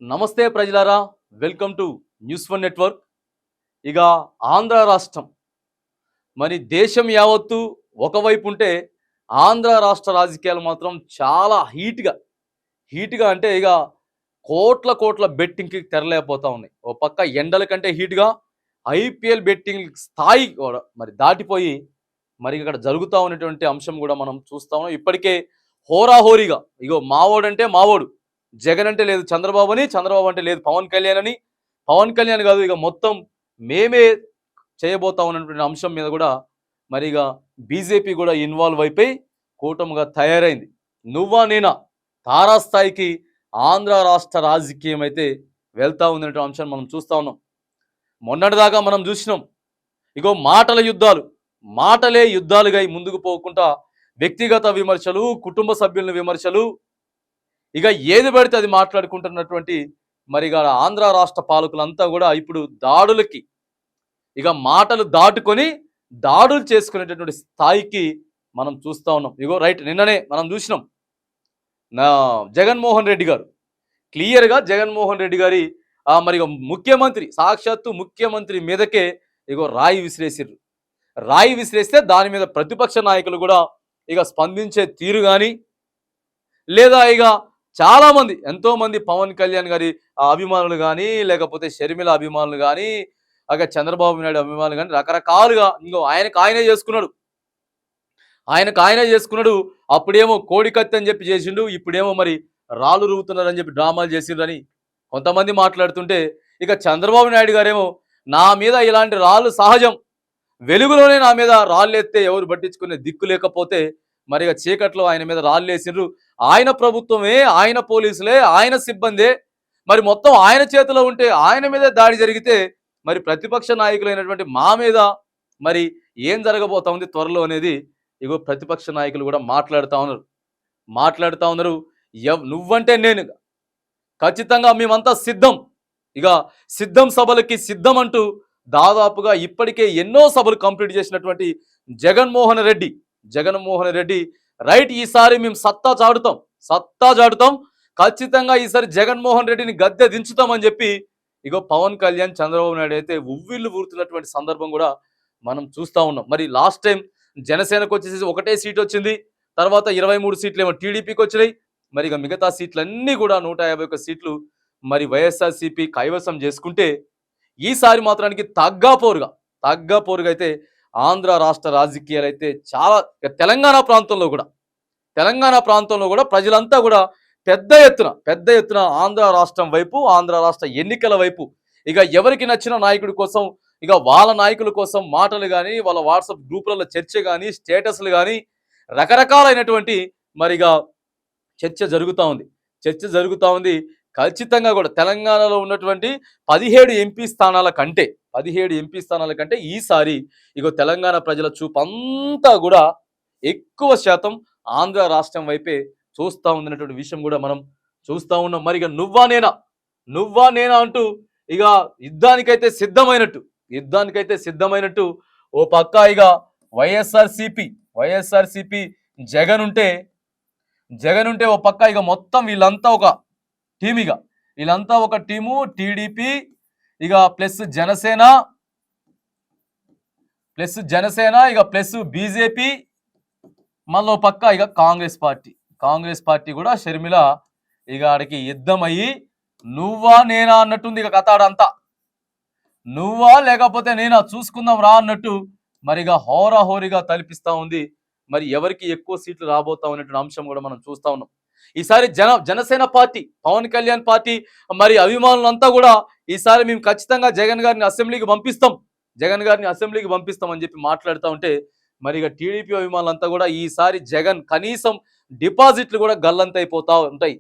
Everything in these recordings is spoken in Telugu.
నమస్తే ప్రజలారా, welcome to news one network. ఇక ఆంధ్ర రాష్ట్రం మరి దేశం యావత్తు ఒకవైపు ఉంటే ఆంధ్ర రాష్ట్ర రాజకీయాలు మాత్రం చాలా హీట్గా అంటే ఇక కోట్ల కోట్ల బెట్టింగ్కి తెరలేకపోతా ఉన్నాయి. ఓ పక్క ఎండల కంటే హీట్గా ఐపీఎల్ బెట్టింగ్ స్థాయి కూడా మరి దాటిపోయి మరి ఇక్కడ జరుగుతూ ఉన్నటువంటి అంశం కూడా మనం చూస్తా ఉన్నాం. ఇప్పటికే హోరాహోరీగా ఇగో మావోడంటే మావోడు, జగన్ అంటే లేదు చంద్రబాబు అని, చంద్రబాబు అంటే లేదు పవన్ కళ్యాణ్ అని, పవన్ కళ్యాణ్ కాదు ఇక మొత్తం మేమే చేయబోతా ఉన్నటువంటి అంశం మీద కూడా మరి ఇక బీజేపీ కూడా ఇన్వాల్వ్ అయిపోయి కూటమిగా తయారైంది. నువ్వా నేనా తారాస్థాయికి ఆంధ్ర రాష్ట్ర రాజకీయం అయితే వెళ్తా ఉందనే అంశాన్ని మనం చూస్తా ఉన్నాం. మొన్నటిదాకా మనం చూసినాం ఇగో మాటల యుద్ధాలు, మాటలే యుద్ధాలుగా ముందుకు పోకుండా వ్యక్తిగత విమర్శలు, కుటుంబ సభ్యుల విమర్శలు, ఇక ఏది పడితే అది మాట్లాడుకుంటున్నటువంటి మరి ఇక ఆంధ్ర రాష్ట్ర పాలకులంతా కూడా ఇప్పుడు దాడులకి ఇక మాటలు దాటుకొని దాడులు చేసుకునేటటువంటి స్థాయికి మనం చూస్తూ ఉన్నాం. ఇగో రైట్, నిన్ననే మనం చూసినాం నా జగన్మోహన్ రెడ్డి గారు క్లియర్గా జగన్మోహన్ రెడ్డి గారి మరి ముఖ్యమంత్రి సాక్షాత్తు ముఖ్యమంత్రి మీదకే ఇగో రాయి విసిరేసిర్రు. రాయి విసిరేస్తే దాని మీద ప్రతిపక్ష నాయకులు కూడా ఇక స్పందించే తీరు కానీ, లేదా ఇక చాలామంది ఎంతోమంది పవన్ కళ్యాణ్ గారి అభిమానులు కానీ, లేకపోతే షర్మిల అభిమానులు కానీ, అక చంద్రబాబు నాయుడు అభిమానులు కానీ రకరకాలుగా ఇంకో ఆయనకు ఆయనే చేసుకున్నాడు. అప్పుడేమో కోడి కత్తి అని చెప్పి చేసిండు, ఇప్పుడేమో మరి రాళ్ళు రువ్వుతున్నారని చెప్పి డ్రామాలు చేసిండ్రని కొంతమంది మాట్లాడుతుంటే, ఇక చంద్రబాబు నాయుడు గారేమో నా మీద ఇలాంటి రాళ్ళు సహజం, వెలుగులోనే నా మీద రాళ్ళు ఎత్తే ఎవరు పట్టించుకునే దిక్కు లేకపోతే మరి ఇక చీకట్లో ఆయన మీద రాళ్ళు వేసిండ్రు. ఆయన ప్రభుత్వమే, ఆయన పోలీసులే, ఆయన సిబ్బందే, మరి మొత్తం ఆయన చేతిలో ఉంటే ఆయన మీదే దాడి జరిగితే మరి ప్రతిపక్ష నాయకులైనటువంటి మా మీద మరి ఏం జరగబోతా ఉంది త్వరలో అనేది ఇగో ప్రతిపక్ష నాయకులు కూడా మాట్లాడుతూ ఉన్నారు. నువ్వంటే నేను ఖచ్చితంగా మేమంతా సిద్ధం, ఇక సభలకి సిద్ధం అంటూ దాదాపుగా ఇప్పటికే ఎన్నో సభలు కంప్లీట్ చేసినటువంటి జగన్మోహన్ రెడ్డి రైట్, ఈసారి మేము సత్తా చాటుతాం, ఖచ్చితంగా ఈసారి జగన్మోహన్ రెడ్డిని గద్దె దించుతామని చెప్పి ఇగో పవన్ కళ్యాణ్, చంద్రబాబు నాయుడు అయితే ఉవ్విళ్ళు ఊరుతున్నటువంటి సందర్భం కూడా మనం చూస్తూ ఉన్నాం. మరి లాస్ట్ టైం జనసేనకు వచ్చేసి ఒకటే సీట్ వచ్చింది, తర్వాత 23 సీట్లు ఏమో టీడీపీకి వచ్చినాయి. మరి ఇక మిగతా సీట్లన్నీ కూడా 151 సీట్లు మరి వైఎస్ఆర్సీపీ కైవసం చేసుకుంటే ఈసారి మాత్రానికి తగ్గాపోరుగా అయితే ఆంధ్ర రాష్ట్ర రాజకీయాలు అయితే చాలా తెలంగాణ ప్రాంతంలో కూడా ప్రజలంతా కూడా పెద్ద ఎత్తున ఆంధ్ర రాష్ట్రం వైపు, ఆంధ్ర రాష్ట్ర ఎన్నికల వైపు ఇక ఎవరికి నచ్చిన నాయకుడి కోసం, ఇక వాళ్ళ నాయకుల కోసం మాటలు కానీ, వాళ్ళ వాట్సాప్ గ్రూపులలో చర్చ కానీ, స్టేటస్లు కానీ రకరకాలైనటువంటి మరిగా చర్చ జరుగుతూ ఉంది. ఖచ్చితంగా కూడా తెలంగాణలో ఉన్నటువంటి 17 ఎంపీ స్థానాల కంటే ఈసారి ఇగో తెలంగాణ ప్రజల చూపు అంతా కూడా ఎక్కువ శాతం ఆంధ్ర రాష్ట్రం వైపే చూస్తూ ఉందనేటువంటి విషయం కూడా మనం చూస్తూ ఉన్నాం. మరి ఇక నువ్వా నేనా అంటూ ఇక యుద్ధానికైతే సిద్ధమైనట్టు ఓ పక్క ఇక వైఎస్ఆర్సీపీ జగన్ ఉంటే ఓ పక్క ఇక మొత్తం వీళ్ళంతా ఒక టీము, టీడీపీ ఇక ప్లస్ జనసేన ఇక ప్లస్ బీజేపీ, మళ్ళీ పక్క ఇక కాంగ్రెస్ పార్టీ కూడా షర్మిల ఇక ఆడికి యుద్ధం అయ్యి నువ్వా నేనా అన్నట్టుంది. ఇక కథ నువ్వా లేకపోతే నేనా చూసుకుందాం రా అన్నట్టు మరి ఇక హోరాహోరీగా తలపిస్తా ఉంది. మరి ఎవరికి ఎక్కువ సీట్లు రాబోతా ఉన్నటువంటి అంశం కూడా మనం చూస్తా ఉన్నాం. ఈసారి జనసేన పార్టీ, పవన్ కళ్యాణ్ పార్టీ మరి అభిమానులంతా కూడా ఈసారి మేము ఖచ్చితంగా జగన్ గారిని అసెంబ్లీకి పంపిస్తాం అని చెప్పి మాట్లాడుతూ ఉంటే మరి ఇక టీడీపీ అభిమానులంతా కూడా ఈసారి జగన్ కనీసం డిపాజిట్లు కూడా గల్లంతైపోతా ఉంటాయి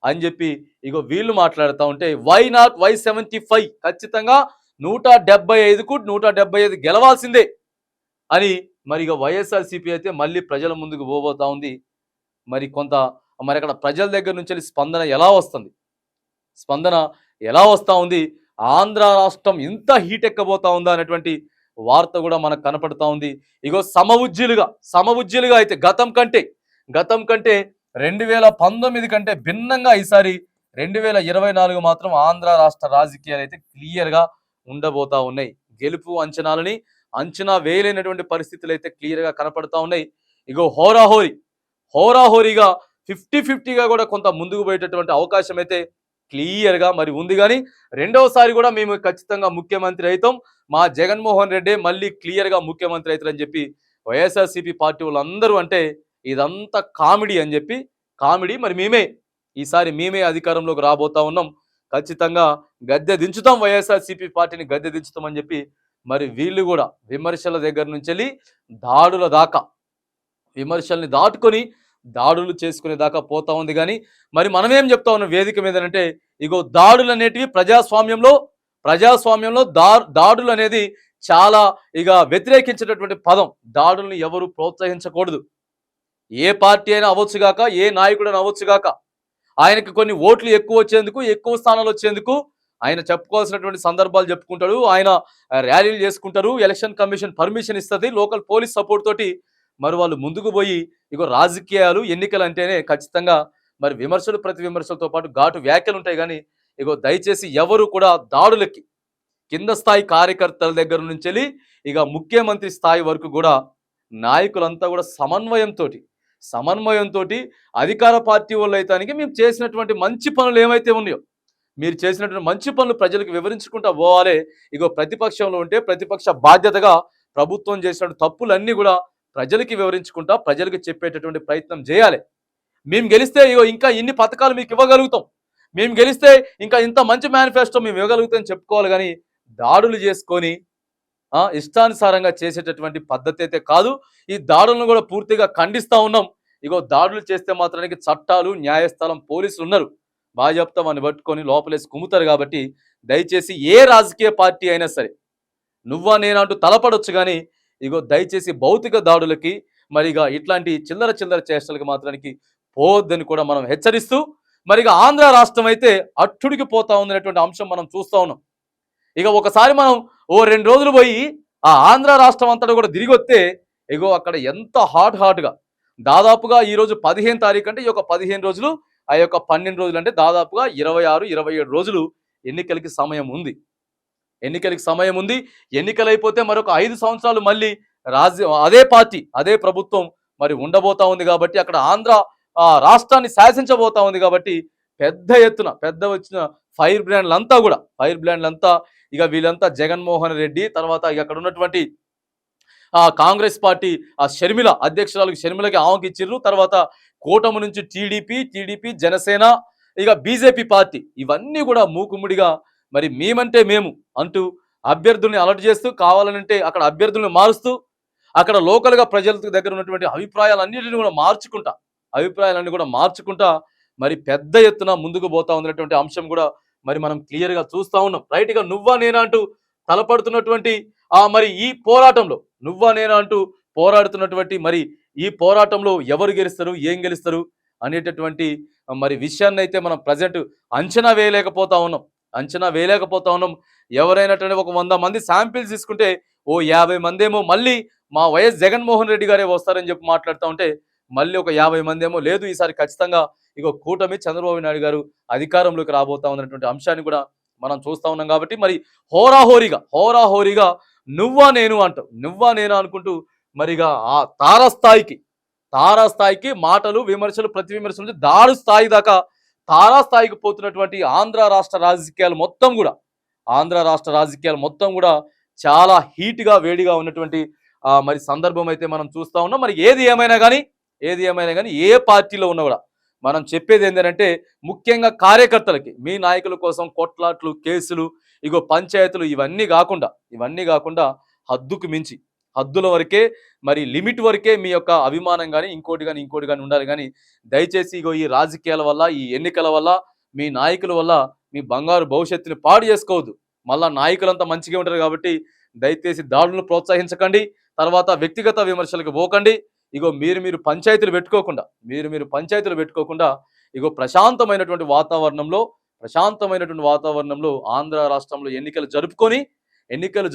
అని చెప్పి ఇగో వీళ్ళు మాట్లాడుతూ ఉంటే వై నాట్ Y75 ఖచ్చితంగా 175కు 175 గెలవాల్సిందే అని మరి ఇక వైఎస్ఆర్సీపీ అయితే మళ్ళీ ప్రజల ముందుకు పోబోతా ఉంది. మరి అక్కడ ప్రజల దగ్గర నుంచి స్పందన ఎలా వస్తూ ఉంది, ఆంధ్ర రాష్ట్రం ఇంత హీట్ ఎక్కబోతా ఉందా అనేటువంటి వార్త కూడా మనకు కనపడుతూ ఉంది. ఇగో సమవుజ్జీలుగా అయితే గతం కంటే 2019 కంటే భిన్నంగా ఈసారి 2024 మాత్రం ఆంధ్ర రాష్ట్ర రాజకీయాలు అయితే క్లియర్గా ఉండబోతా ఉన్నాయి. గెలుపు అంచనాలని అంచనా వేయలేనటువంటి పరిస్థితులు అయితే క్లియర్గా కనపడతా ఉన్నాయి. ఇగో హోరాహోరీగా 50-50గా కూడా కొంత ముందుకు పోయేటటువంటి అవకాశం అయితే క్లియర్గా మరి ఉంది. కానీ రెండవసారి కూడా మేము ఖచ్చితంగా ముఖ్యమంత్రి అవుతాం, మా జగన్మోహన్ రెడ్డి మళ్ళీ క్లియర్గా ముఖ్యమంత్రి అవుతారని చెప్పి వైఎస్ఆర్సీపీ పార్టీ వాళ్ళందరూ అంటే ఇదంతా కామెడీ అని చెప్పి మరి ఈసారి మేమే అధికారంలోకి రాబోతా ఉన్నాం, ఖచ్చితంగా గద్దె దించుతాం, వైఎస్ఆర్సీపీ పార్టీని గద్దె దించుతామని చెప్పి మరి వీళ్ళు కూడా విమర్శల దగ్గర నుంచి వెళ్ళి దాడుల దాకా, విమర్శల్ని దాటుకొని దాడులు చేసుకునే దాకా పోతా ఉంది. కానీ మరి మనమేం చెప్తా ఉన్నాం వేదిక మీద అంటే, ఇగో దాడులు అనేటివి ప్రజాస్వామ్యంలో దాడులు అనేది చాలా ఇక వ్యతిరేకించేటటువంటి పదం. దాడుల్ని ఎవరు ప్రోత్సహించకూడదు. ఏ పార్టీ అయినా అవ్వచ్చుగాక, ఏ నాయకుడైనా అవ్వచ్చుగాక, ఆయనకి కొన్ని ఓట్లు ఎక్కువ వచ్చేందుకు, ఎక్కువ స్థానాలు వచ్చేందుకు ఆయన చెప్పుకోవాల్సినటువంటి సందర్భాలు చెప్పుకుంటాడు, ఆయన ర్యాలీలు చేసుకుంటారు, ఎలక్షన్ కమిషన్ పర్మిషన్ ఇస్తుంది, లోకల్ పోలీస్ సపోర్ట్ తోటి మరి వాళ్ళు ముందుకు పోయి ఇగో రాజకీయాలు ఎన్నికలు అంటేనే ఖచ్చితంగా మరి విమర్శలు ప్రతి విమర్శలతో పాటు ఘాటు వ్యాఖ్యలు ఉంటాయి. కానీ ఇగో దయచేసి ఎవరు కూడా దాడులకి కింద స్థాయి కార్యకర్తల దగ్గర నుంచి వెళ్ళి ఇక ముఖ్యమంత్రి స్థాయి వరకు కూడా నాయకులంతా కూడా సమన్వయంతో అధికార పార్టీ వాళ్ళు అయితే మేము చేసినటువంటి మంచి పనులు ఏమైతే ఉన్నాయో, మీరు చేసినటువంటి మంచి పనులు ప్రజలకు వివరించుకుంటా పోవాలి. ఇగో ప్రతిపక్షంలో ఉంటే ప్రతిపక్ష బాధ్యతగా ప్రభుత్వం చేసినటువంటి తప్పులన్నీ కూడా ప్రజలకి వివరించుకుంటా ప్రజలకు చెప్పేటటువంటి ప్రయత్నం చేయాలి. మేము గెలిస్తే ఇగో ఇంకా ఇన్ని పథకాలు మీకు ఇవ్వగలుగుతాం, మేము గెలిస్తే ఇంకా ఇంత మంచి మేనిఫెస్టో మేము ఇవ్వగలుగుతాం చెప్పుకోవాలి. కానీ దాడులు చేసుకొని ఇష్టానుసారంగా చేసేటటువంటి పద్ధతి అయితే కాదు. ఈ దాడులను కూడా పూర్తిగా ఖండిస్తూ ఉన్నాం. ఇగో దాడులు చేస్తే మాత్రానికి చట్టాలు, న్యాయస్థానం, పోలీసులు ఉన్నారు, బాగా చెప్తాం అని పట్టుకొని లోపలేసి కుమ్ముతారు. కాబట్టి దయచేసి ఏ రాజకీయ పార్టీ అయినా సరే నువ్వా నేనంటూ తలపడొచ్చు, కానీ ఇగో దయచేసి భౌతిక దాడులకి మరిగా ఇట్లాంటి చిల్లర చేష్టలకి మాత్రానికి పోవద్దని కూడా మనం హెచ్చరిస్తూ, మరిగా ఆంధ్ర రాష్ట్రం అయితే అట్టుడికి పోతా ఉందనేటువంటి అంశం మనం చూస్తూ ఉన్నాం. ఇక ఒకసారి మనం 2 రోజులు పోయి ఆ ఆంధ్ర రాష్ట్రం అంతటా కూడా తిరిగి వస్తే ఇగో అక్కడ ఎంత హాట్గా దాదాపుగా ఈరోజు 15 తారీఖు అంటే ఈ యొక్క 15 రోజులు, ఆ యొక్క 12 రోజులు అంటే దాదాపుగా 26-27 రోజులు ఎన్నికలకి సమయం ఉంది. ఎన్నికలు అయిపోతే మరొక 5 సంవత్సరాలు మళ్ళీ అదే పార్టీ, అదే ప్రభుత్వం మరి ఉండబోతా ఉంది. కాబట్టి అక్కడ ఆంధ్ర రాష్ట్రాన్ని శాసించబోతా ఉంది. కాబట్టి పెద్ద వచ్చిన ఫైర్ బ్రాండ్లంతా ఇక వీళ్ళంతా జగన్మోహన్ రెడ్డి తర్వాత ఇక అక్కడ ఉన్నటువంటి కాంగ్రెస్ పార్టీ షర్మిల షర్మిలకి ఆమెకి ఇచ్చిర్రు. తర్వాత కూటమి నుంచి టీడీపీ, జనసేన, ఇక బీజేపీ పార్టీ ఇవన్నీ కూడా మూకుముడిగా మరి మేమంటే మేము అంటూ అభ్యర్థుల్ని అలర్ట్ చేస్తూ, కావాలనంటే అక్కడ అభ్యర్థుల్ని మారుస్తూ, అక్కడ లోకల్గా ప్రజల దగ్గర ఉన్నటువంటి అభిప్రాయాలన్నింటినీ కూడా మార్చుకుంటా మరి పెద్ద ఎత్తున ముందుకు పోతా ఉన్నటువంటి అంశం కూడా మరి మనం క్లియర్గా చూస్తూ ఉన్నాం. రైట్గా నువ్వా నేనా అంటూ తలపడుతున్నటువంటి మరి ఈ పోరాటంలో పోరాడుతున్నటువంటి మరి ఈ పోరాటంలో ఎవరు గెలుస్తారు, ఏం గెలుస్తారు అనేటటువంటి మరి విషయాన్ని అయితే మనం ప్రజెంట్ అంచనా వేయలేకపోతా ఉన్నాం. ఎవరైనటువంటి ఒక 100 మంది శాంపిల్స్ తీసుకుంటే 50 మంది ఏమో మళ్ళీ మా వైఎస్ జగన్మోహన్ రెడ్డి గారే వస్తారని చెప్పి మాట్లాడుతూ ఉంటే, మళ్ళీ ఒక 50 మంది ఏమో లేదు ఈసారి ఖచ్చితంగా ఇక కూటమి చంద్రబాబు నాయుడు గారు అధికారంలోకి రాబోతా ఉన్నటువంటి అంశాన్ని కూడా మనం చూస్తూ ఉన్నాం. కాబట్టి మరి హోరాహోరీగా నువ్వా నేను అనుకుంటూ మరిగా ఆ తారాస్థాయికి మాటలు, విమర్శలు, ప్రతి విమర్శల నుంచి దారు స్థాయి దాకా తారాస్థాయికి పోతున్నటువంటి ఆంధ్ర రాష్ట్ర రాజకీయాలు మొత్తం కూడా చాలా హీట్గా వేడిగా ఉన్నటువంటి మరి సందర్భం అయితే మనం చూస్తూ ఉన్నాం. మరి ఏది ఏమైనా కానీ ఏ పార్టీలో ఉన్నా కూడా మనం చెప్పేది ఏంటంటే, ముఖ్యంగా కార్యకర్తలకి మీ నాయకుల కోసం కొట్లాట్లు, కేసులు, ఇగో పంచాయతీలు ఇవన్నీ కాకుండా హద్దుకు మించి హద్దుల వరకే మరి లిమిట్ వరకే మీ యొక్క అభిమానం కానీ ఇంకోటి కానీ ఉండాలి. కానీ దయచేసి ఇగో ఈ రాజకీయాల వల్ల, ఈ ఎన్నికల వల్ల, మీ నాయకుల వల్ల మీ బంగారు భవిష్యత్తుని పాడు చేసుకోవద్దు. మళ్ళా నాయకులంతా మంచిగా ఉంటారు కాబట్టి దయచేసి దాడులను ప్రోత్సహించకండి, తర్వాత వ్యక్తిగత విమర్శలకు పోకండి. ఇగో మీరు పంచాయతీలు పెట్టుకోకుండా ఇగో ప్రశాంతమైనటువంటి వాతావరణంలో ఆంధ్ర రాష్ట్రంలో ఎన్నికలు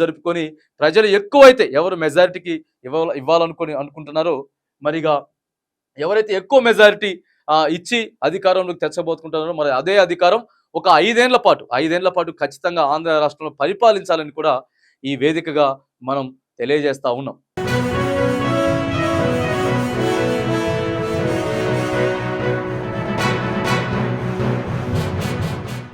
జరుపుకొని ప్రజలు ఎక్కువైతే ఎవరు మెజారిటీకి అనుకుంటున్నారో, మరిగా ఎవరైతే ఎక్కువ మెజారిటీ ఇచ్చి అధికారంలోకి తెచ్చబోతుకుంటున్నారు. మరి అదే అధికారం ఒక 5 ఏళ్ల పాటు ఖచ్చితంగా ఆంధ్ర రాష్ట్రంలో పరిపాలించాలని కూడా ఈ వేదికగా మనం తెలియజేస్తా ఉన్నాం.